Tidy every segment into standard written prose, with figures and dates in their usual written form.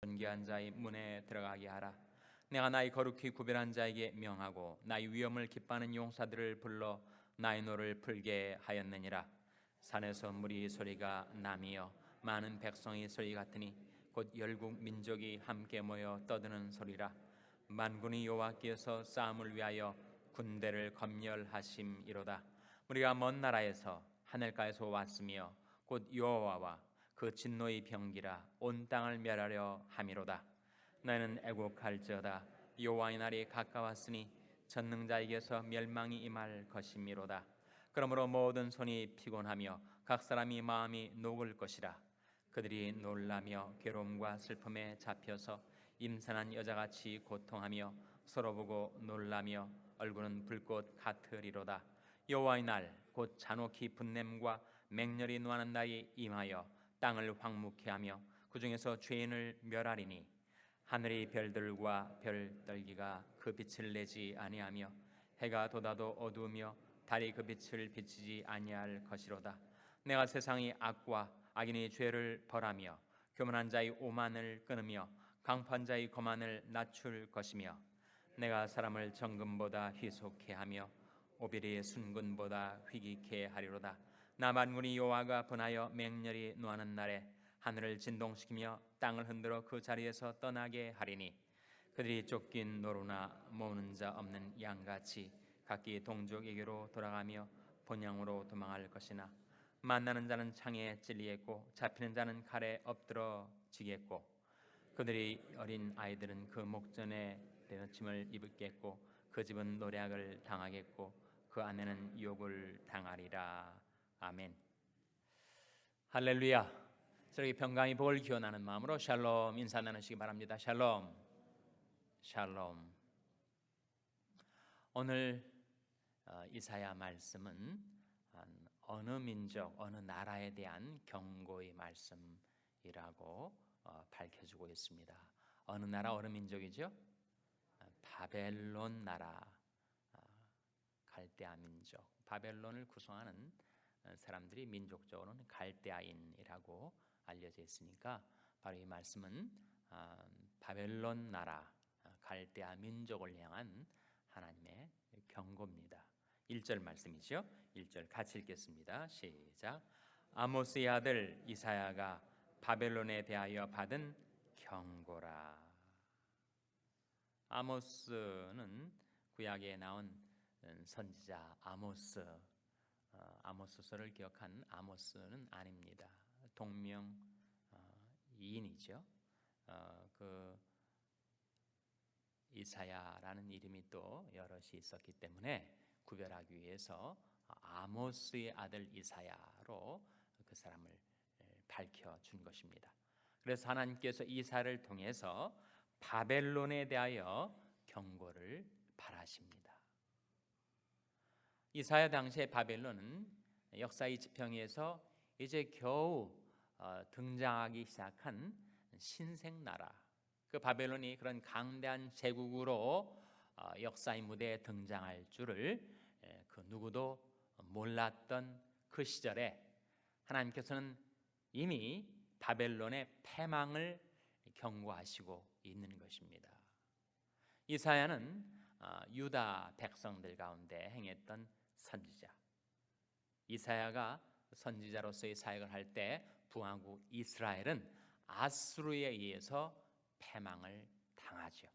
존귀한 자의 문에 들어가게 하라. 내가 나의 거룩히 구별한 자에게 명하고 나의 위엄을 기뻐하는 용사들을 불러 나의 노를 풀게 하였느니라. 산에서 물이 소리가 나며 많은 백성의 소리 같으니 곧 열국 민족이 함께 모여 떠드는 소리라. 만군의 여호와께서 싸움을 위하여 군대를 검열하심이로다. 우리가 먼 나라에서 하늘가에서 왔으며 곧 여호와와 그 진노의 병기라 온 땅을 멸하려 함이로다. 너희는 애곡할지어다. 여호와의 날이 가까웠으니 전능자에게서 멸망이 임할 것이미로다. 그러므로 모든 손이 피곤하며 각 사람이 마음이 녹을 것이라. 그들이 놀라며 괴로움과 슬픔에 잡혀서 임산한 여자같이 고통하며 서로 보고 놀라며 얼굴은 불꽃 같으리로다. 여호와의 날 곧 잔혹히 분냄과 맹렬히 노하는 날이 임하여 땅을 황무케 하며 그 중에서 죄인을 멸하리니 하늘의 별들과 별떨기가 그 빛을 내지 아니하며 해가 돋아도 어두우며 달이 그 빛을 비치지 아니할 것이로다. 내가 세상의 악과 악인의 죄를 벌하며 교만한 자의 오만을 끊으며 강포한 자의 거만을 낮출 것이며 내가 사람을 정금보다 희속케 하며 오빌이 순금보다 희귀케 하리로다. 나 만군의 여호와가 분하여 맹렬히 노하는 날에 하늘을 진동시키며 땅을 흔들어 그 자리에서 떠나게 하리니 그들이 쫓긴 노루나 모으는 자 없는 양같이 각기 동족에게로 돌아가며 본향으로 도망할 것이나 만나는 자는 창에 찔리겠고 잡히는 자는 칼에 엎드러지겠고 그들이 어린 아이들은 그 목전에 내놓침을 입겠고 그 집은 노략을 당하겠고 그 아내는 욕을 당하리라. 아멘. 할렐루야. 저에게 평강의 복을 기원하는 마음으로 샬롬 인사 나누시기 바랍니다. 샬롬. 샬롬. 오늘 이사야 말씀은 어느 민족, 어느 나라에 대한 경고의 말씀이라고 밝혀주고 있습니다. 어느 나라, 어느 민족이죠? 바벨론 나라, 갈대아 민족. 바벨론을 구성하는 사람들이 민족적으로는 갈대아인이라고 알려져 있으니까 바로 이 말씀은 바벨론 나라, 갈대아 민족을 향한 하나님의 경고입니다. 1절 말씀이죠. 1절 같이 읽겠습니다. 시작. 아모스의 아들 이사야가 바벨론에 대하여 받은 경고라. 아모스는 구약에 나온 선지자 아모스서를 기억한 아모스는 아닙니다. 동명이인이죠. 그 이사야라는 이름이 또 여럿이 있었기 때문에 구별하기 위해서 아모스의 아들 이사야로 그 사람을 밝혀준 것입니다. 그래서 하나님께서 이사야를 통해서 바벨론에 대하여 경고를 바라십니다. 이사야 당시의 바벨론은 역사의 지평에서 이제 겨우 등장하기 시작한 신생나라, 그 바벨론이 그런 강대한 제국으로 역사의 무대에 등장할 줄을 그 누구도 몰랐던 그 시절에 하나님께서는 이미 바벨론의 패망을 경고하시고 있는 것입니다. 이사야는 유다 백성들 가운데 행했던 선지자. 이사야가 선지자로서의 사역을 할 때 북왕국 이스라엘은 아수르에 의해서 패망을 당하죠.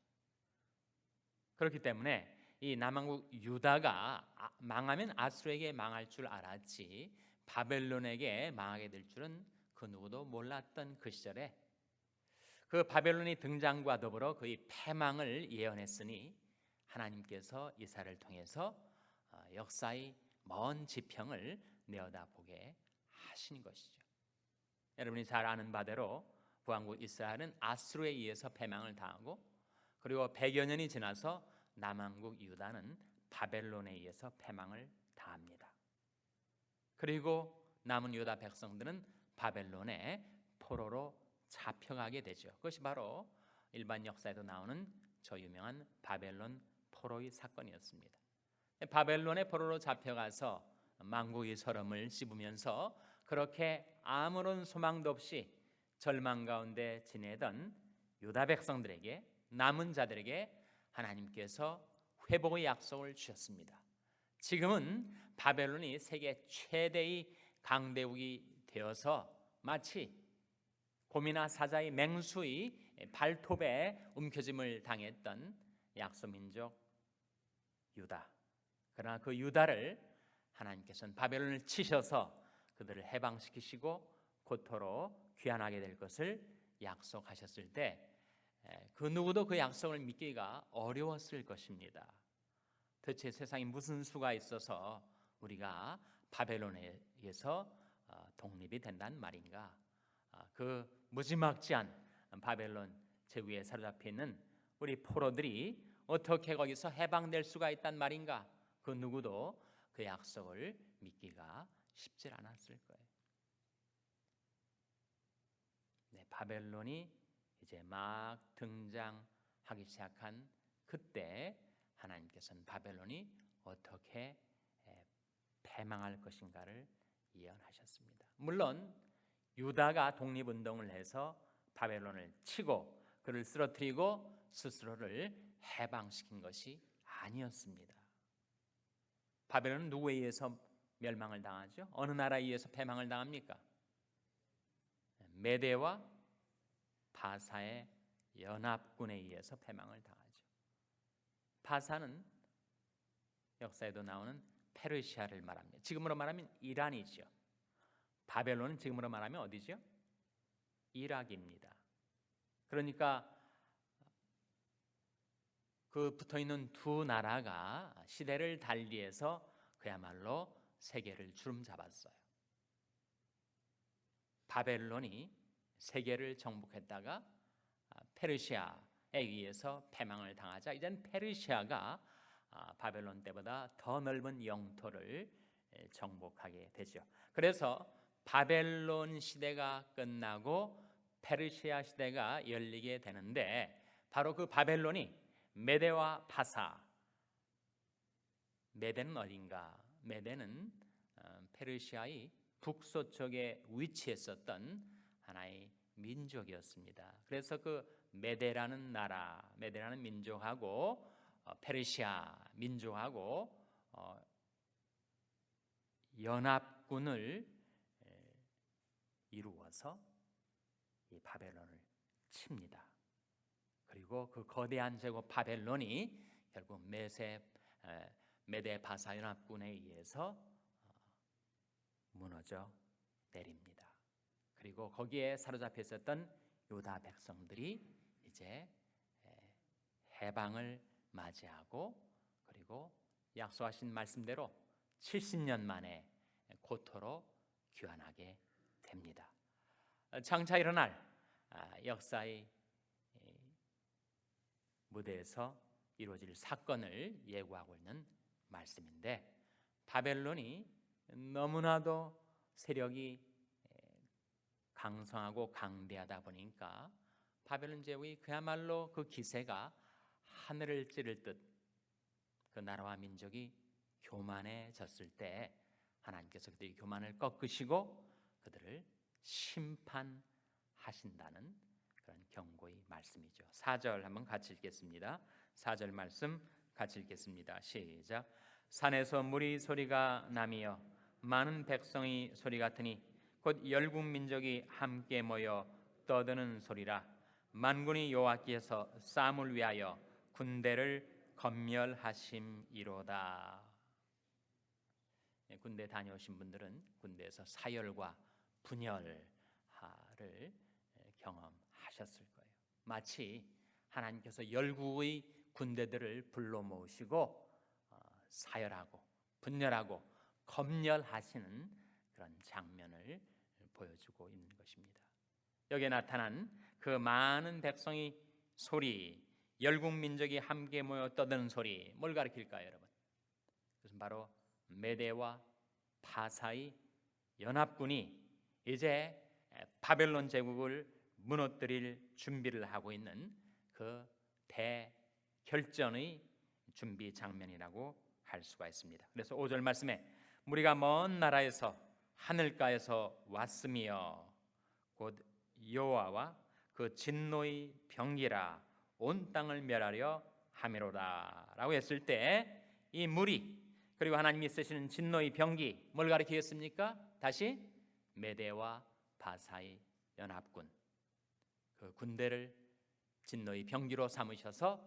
그렇기 때문에 이 남왕국 유다가 망하면 아수르에게 망할 줄 알았지 바벨론에게 망하게 될 줄은 그 누구도 몰랐던 그 시절에 그 바벨론의 등장과 더불어 그의 패망을 예언했으니 하나님께서 이사야를 통해서 역사의 먼 지평을 내어다보게 하신 것이죠. 여러분이 잘 아는 바대로 북왕국 이스라엘은 아수르에 의해서 패망을 당하고 그리고 100여 년이 지나서 남왕국 유다는 바벨론에 의해서 패망을 당합니다. 그리고 남은 유다 백성들은 바벨론의 포로로 잡혀가게 되죠. 그것이 바로 일반 역사에도 나오는 저 유명한 바벨론 포로의 사건이었습니다. 바벨론의 포로로 잡혀가서 망국의 서름을 씹으면서 그렇게 아무런 소망도 없이 절망 가운데 지내던 유다 백성들에게, 남은 자들에게 하나님께서 회복의 약속을 주셨습니다. 지금은 바벨론이 세계 최대의 강대국이 되어서 마치 곰이나 사자의 맹수의 발톱에 움켜짐을 당했던 약소민족 유다. 그러나 그 유다를 하나님께서는 바벨론을 치셔서 그들을 해방시키시고 고토로 귀환하게 될 것을 약속하셨을 때 그 누구도 그 약속을 믿기가 어려웠을 것입니다. 도대체 세상에 무슨 수가 있어서 우리가 바벨론에서 독립이 된다는 말인가? 그 무지막지한 바벨론 제국에 사로잡혀 있는 우리 포로들이 어떻게 거기서 해방될 수가 있단 말인가? 그 누구도 그 약속을 믿기가 쉽지 않았을 거예요. 네, 바벨론이 이제 막 등장하기 시작한 그때 하나님께서는 바벨론이 어떻게 패망할 것인가를 예언하셨습니다. 물론 유다가 독립운동을 해서 바벨론을 치고 그를 쓰러뜨리고 스스로를 해방시킨 것이 아니었습니다. 바벨론은 누구에 의해서 멸망을 당하죠? 어느 나라에 의해서 패망을 당합니까? 메대와 바사의 연합군에 의해서 패망을 당하죠. 바사는 역사에도 나오는 페르시아를 말합니다. 지금으로 말하면 이란이죠. 바벨론은 지금으로 말하면 어디죠? 이락입니다. 그러니까 그 붙어있는 두 나라가 시대를 달리해서 그야말로 세계를 주름 잡았어요. 바벨론이 세계를 정복했다가 페르시아에 의해서 패망을 당하자 이제는 페르시아가 바벨론 때보다 더 넓은 영토를 정복하게 되죠. 그래서 바벨론 시대가 끝나고 페르시아 시대가 열리게 되는데 바로 그 바벨론이 메대와 파사. 메대는 어딘가? 메대는 페르시아의 북서쪽에 위치했었던 하나의 민족이었습니다. 그래서 그 메대라는 나라, 메대라는 민족하고 페르시아 민족하고 연합군을 이루어서 이 바벨론을 칩니다. 그리고 그 거대한 제국 바벨론이 결국 메대 바사 연합군에 의해서 무너져 내립니다. 그리고 거기에 사로잡혀 있었던 유다 백성들이 이제 해방을 맞이하고 그리고 약속하신 말씀대로 70년 만에 고토로 귀환하게 됩니다. 장차 일어날 역사의 무대에서 이루어질 사건을 예고하고 있는 말씀인데 바벨론이 너무나도 세력이 강성하고 강대하다 보니까 바벨론 제국이 그야말로 그 기세가 하늘을 찌를 듯 그 나라와 민족이 교만해졌을 때 하나님께서 그들의 교만을 꺾으시고 그들을 심판하신다는 그런 경고의 말씀이죠. 4절 한번 같이 읽겠습니다. 4절 말씀 같이 읽겠습니다. 시작. 산에서 물이 소리가 나며 많은 백성이 소리 같으니 곧 열국 민족이 함께 모여 떠드는 소리라. 만군이 여호와께서 쌈을 위하여 군대를 검멸하심이로다. 군대 다녀오신 분들은 군대에서 사열과 분열을 경험하셨을 거예요. 마치 하나님께서 열국의 군대들을 불러 모으시고 사열하고 분열하고 검열하시는 그런 장면을 보여주고 있는 것입니다. 여기에 나타난 그 많은 백성의 소리, 열국 민족이 함께 모여 떠드는 소리, 뭘 가리킬까요, 여러분? 그것은 바로 메대와 파사의 연합군이 이제 바벨론 제국을 무너뜨릴 준비를 하고 있는 그 대결전의 준비 장면이라고 할 수가 있습니다. 그래서 5절 말씀에 무리가 먼 나라에서 하늘가에서 왔으며 곧 여호와와 그 진노의 병기라 온 땅을 멸하려 함이로다 라고 했을 때 이 무리 그리고 하나님이 쓰시는 진노의 병기 뭘 가리키겠습니까? 다시 메대와 바사의 연합군, 그 군대를 진노의 병기로 삼으셔서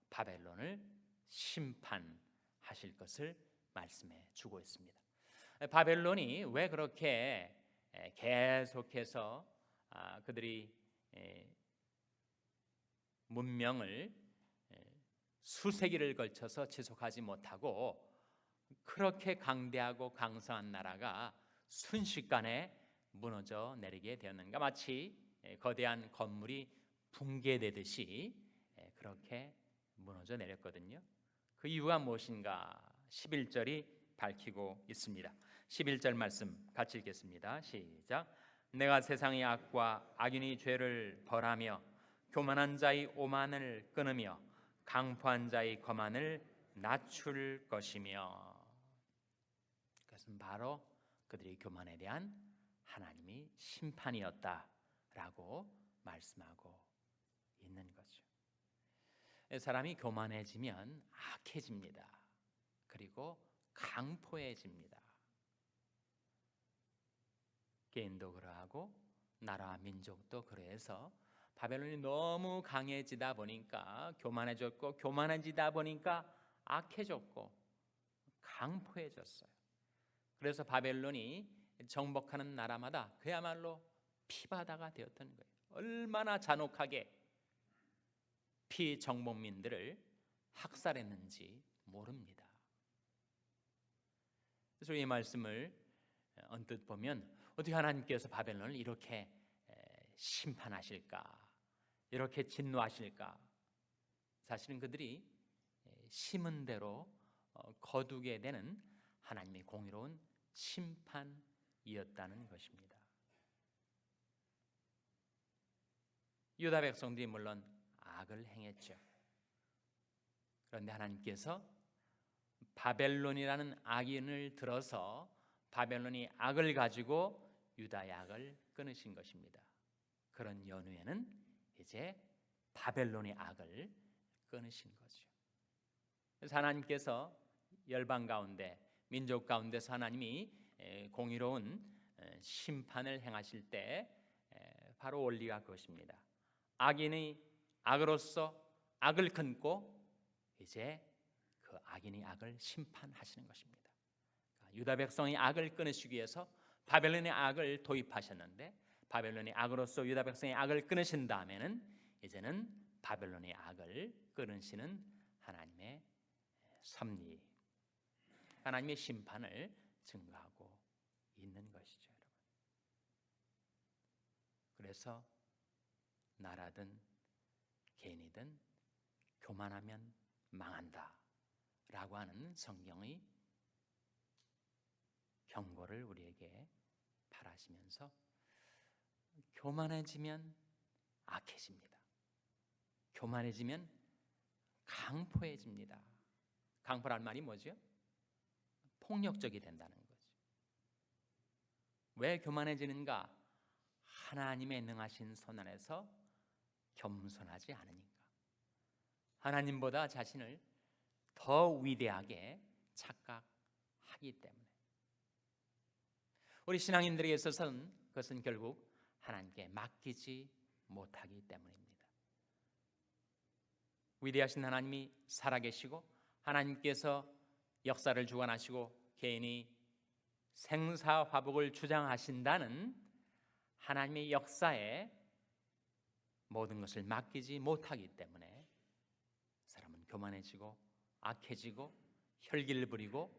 바벨론을 심판하실 것을 말씀해 주고 있습니다. 바벨론이 왜 그렇게 계속해서 그들이 문명을 수세기를 걸쳐서 지속하지 못하고 그렇게 강대하고 강성한 나라가 순식간에 무너져 내리게 되었는가? 마치 거대한 건물이 붕괴되듯이 그렇게 무너져 내렸거든요. 그 이유가 무엇인가? 11절이 밝히고 있습니다. 11절 말씀 같이 읽겠습니다. 시작. 내가 세상의 악과 악인의 죄를 벌하며 교만한 자의 오만을 끊으며 강포한 자의 거만을 낮출 것이며. 그것은 바로 그들의 교만에 대한 하나님의 심판이었다라고 말씀하고 있는 거죠. 사람이 교만해지면 악해집니다. 그리고 강포해집니다. 개인도 그러하고 나라와 민족도 그래서 바벨론이 너무 강해지다 보니까 교만해졌고 교만해지다 보니까 악해졌고 강포해졌어요. 그래서 바벨론이 정복하는 나라마다 그야말로 피바다가 되었던 거예요. 얼마나 잔혹하게 피정복민들을 학살했는지 모릅니다. 그래서 이 말씀을 언뜻 보면 어떻게 하나님께서 바벨론을 이렇게 심판하실까? 이렇게 진노하실까? 사실은 그들이 심은 대로 거두게 되는 하나님의 공의로운 심판이었다는 것입니다. 유다 백성들이 물론 악을 행했죠. 그런데 하나님께서 바벨론이라는 악인을 들어서 바벨론이 악을 가지고 유다의 악을 끊으신 것입니다. 그런 연후에는 이제 바벨론의 악을 끊으신 거죠. 그래서 하나님께서 열방 가운데 민족 가운데서 하나님이 공의로운 심판을 행하실 때 바로 원리가 그것입니다. 악인이 악으로서 악을 끊고 이제 그 악인의 악을 심판하시는 것입니다. 유다 백성의 악을 끊으시기 위해서 바벨론의 악을 도입하셨는데 바벨론의 악으로서 유다 백성의 악을 끊으신 다음에는 이제는 바벨론의 악을 끊으시는 하나님의 섭리, 하나님의 심판을 증거하고 있는 것이죠, 여러분. 그래서 나라든 개인이든 교만하면 망한다라고 하는 성경의 경고를 우리에게 바라시면서 교만해지면 악해집니다. 교만해지면 강포해집니다. 강포란 말이 뭐죠? 폭력적이 된다는 거죠. 왜 교만해지는가? 하나님의 능하신 손 안에서 겸손하지 않으니까. 하나님보다 자신을 더 위대하게 착각하기 때문에. 우리 신앙인들에게 있어서는 그것은 결국 하나님께 맡기지 못하기 때문입니다. 위대하신 하나님이 살아계시고 하나님께서 역사를 주관하시고 개인이 생사화복을 주장하신다는 하나님의 역사에 모든 것을 맡기지 못하기 때문에 사람은 교만해지고 악해지고 혈기를 부리고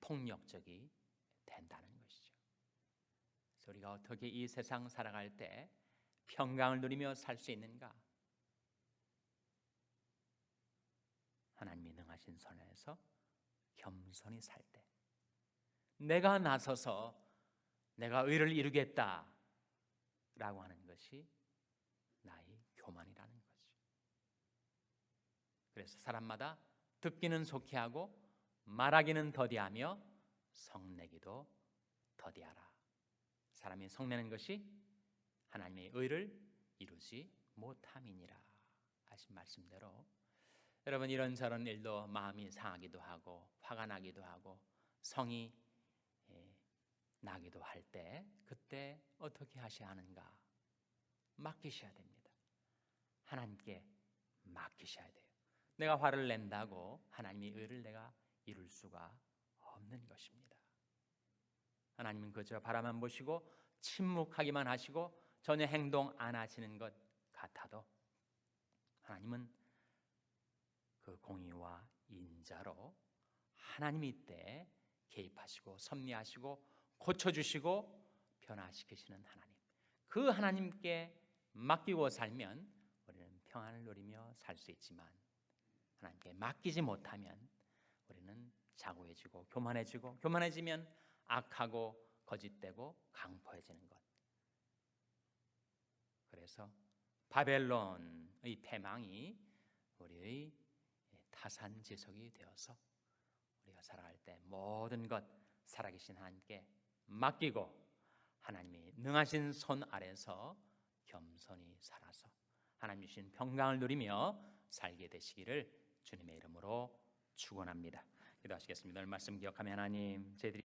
폭력적이 된다는 것이죠. 그래서 우리가 어떻게 이 세상 살아갈 때 평강을 누리며 살 수 있는가? 하나님이 능하신 손에서 겸손히 살 때, 내가 나서서 내가 의를 이루겠다 라고 하는 것이 나의 교만이라는 거죠. 그래서 사람마다 듣기는 속히 하고 말하기는 더디하며 성내기도 더디하라. 사람이 성내는 것이 하나님의 의를 이루지 못함이니라 하신 말씀대로 여러분 이런저런 일도 마음이 상하기도 하고 화가 나기도 하고 성이 나기도 할 때 그때 어떻게 하셔야 하는가? 맡기셔야 됩니다. 하나님께 맡기셔야 돼요. 내가 화를 낸다고 하나님의 의를 내가 이룰 수가 없는 것입니다. 하나님은 그저 바라만 보시고 침묵하기만 하시고 전혀 행동 안 하시는 것 같아도 하나님은 그 공의와 인자로 하나님이 이때 개입하시고 섭리하시고 고쳐주시고 변화시키시는 하나님, 그 하나님께 맡기고 살면 우리는 평안을 누리며 살 수 있지만 하나님께 맡기지 못하면 우리는 자고해지고 교만해지고 교만해지면 악하고 거짓되고 강포해지는 것. 그래서 바벨론의 패망이 우리의 타산지석이 되어서 우리가 살아갈 때 모든 것 살아계신 하나님께 맡기고 하나님이 능하신 손 아래서 겸손히 살아서 하나님 주신 평강을 누리며 살게 되시기를 주님의 이름으로 축원합니다. 기도하시겠습니다. 오늘 말씀 기억하며 하나님, 저희들이